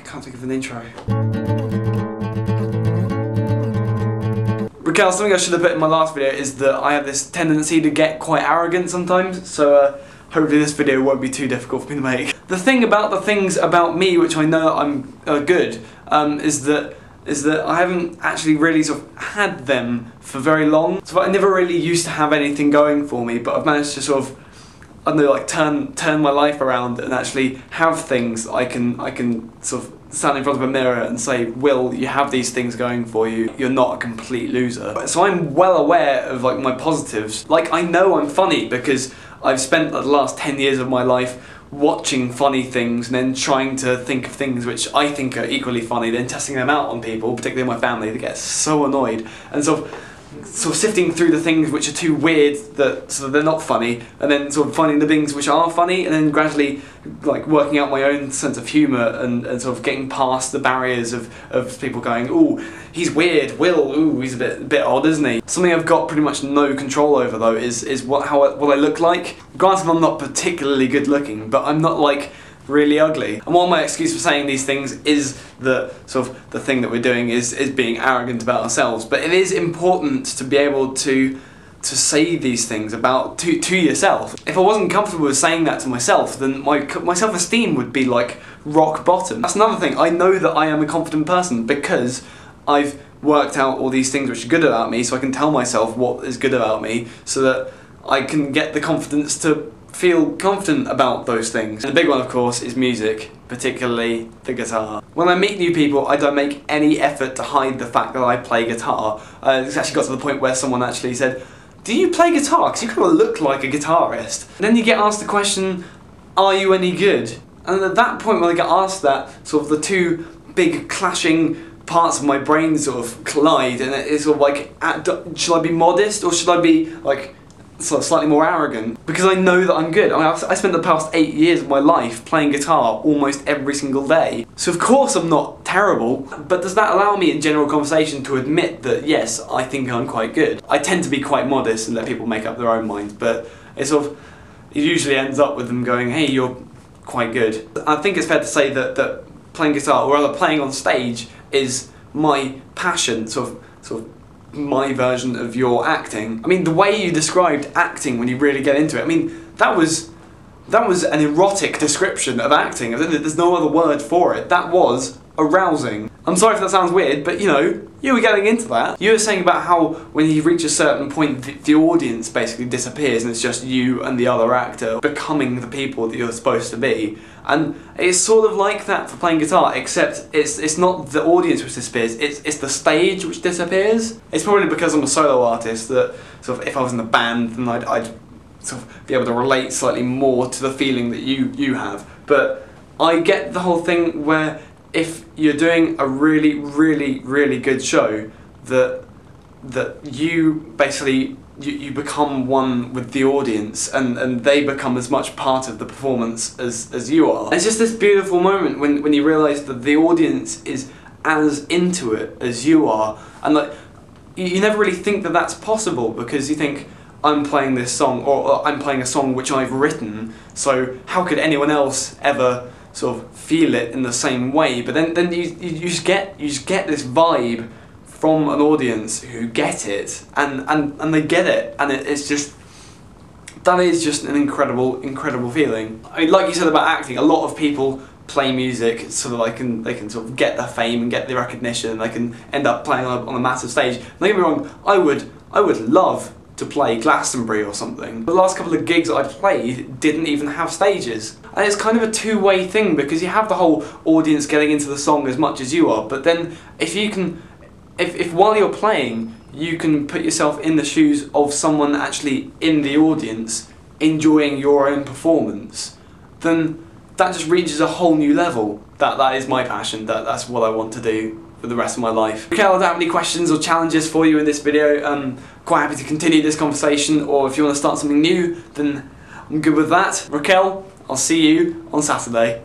can't think of an intro. Raquel, something I should have put in my last video is that I have this tendency to get quite arrogant sometimes, so hopefully this video won't be too difficult for me to make. The thing about the things about me which I know I'm good is that I haven't actually really sort of had them for very long. So I never really used to have anything going for me, but I've managed to sort of, I don't know, like turn my life around and actually have things I can sort of stand in front of a mirror and say, Will, you have these things going for you, you're not a complete loser. So I'm well aware of like my positives. Like, I know I'm funny because I've spent the last 10 years of my life watching funny things and then trying to think of things which I think are equally funny, then testing them out on people, particularly my family. They get so annoyed, and sort of sifting through the things which are too weird that so they're not funny, and then sort of finding the things which are funny, and then gradually like working out my own sense of humour and sort of getting past the barriers of people going, ooh, he's weird, Will, ooh, he's a bit odd, isn't he? Something I've got pretty much no control over though is what I look like. Granted, I'm not particularly good looking, but I'm not like really ugly. And one of my excuse for saying these things is that sort of the thing that we're doing is being arrogant about ourselves. But it is important to be able to say these things about to yourself. If I wasn't comfortable with saying that to myself, then my self-esteem would be like rock bottom. That's another thing. I know that I am a confident person because I've worked out all these things which are good about me, so I can tell myself what is good about me so that I can get the confidence to feel confident about those things. And the big one, of course, is music, particularly the guitar. When I meet new people, I don't make any effort to hide the fact that I play guitar. It's actually got to the point where someone actually said, do you play guitar? Because you kind of look like a guitarist. And then you get asked the question, are you any good? And at that point when I get asked that, sort of the two big clashing parts of my brain sort of collide, and it's sort of like, should I be modest or should I be like sort of slightly more arrogant? Because I know that I'm good. I mean, I spent the past 8 years of my life playing guitar almost every single day. So of course I'm not terrible, but does that allow me in general conversation to admit that yes, I think I'm quite good? I tend to be quite modest and let people make up their own minds, but it usually ends up with them going, hey, you're quite good. I think it's fair to say that playing guitar, or rather playing on stage, is my passion, sort of my version of your acting. I mean, the way you described acting when you really get into it, I mean, that was an erotic description of acting. There's no other word for it. That was arousing. I'm sorry if that sounds weird, but you know, you were getting into that. You were saying about how when you reach a certain point, the audience basically disappears and it's just you and the other actor becoming the people that you're supposed to be. And it's sort of like that for playing guitar, except it's not the audience which disappears, it's the stage which disappears. It's probably because I'm a solo artist that sort of if I was in a band, then I'd sort of be able to relate slightly more to the feeling that you have. But I get the whole thing where if you're doing a really, really, really good show, that you basically you become one with the audience and they become as much part of the performance as you are. It's just this beautiful moment when you realise that the audience is as into it as you are, and like you never really think that that's possible because you think, I'm playing this song, or I'm playing a song which I've written, so how could anyone else ever sort of feel it in the same way? But then you just get this vibe from an audience who get it, and they get it, and it's just, that is just an incredible feeling. I mean, like you said about acting, a lot of people play music so that they can sort of get the fame and get the recognition, and they can end up playing on a massive stage. Don't get me wrong, I would love to play Glastonbury or something. The last couple of gigs that I played didn't even have stages. And it's kind of a two-way thing because you have the whole audience getting into the song as much as you are, but then if while you're playing, you can put yourself in the shoes of someone actually in the audience enjoying your own performance, then that just reaches a whole new level. That is my passion, that's what I want to do for the rest of my life. Okay, I don't have any questions or challenges for you in this video. I'm quite happy to continue this conversation, or if you want to start something new, then I'm good with that. Raquel, I'll see you on Saturday.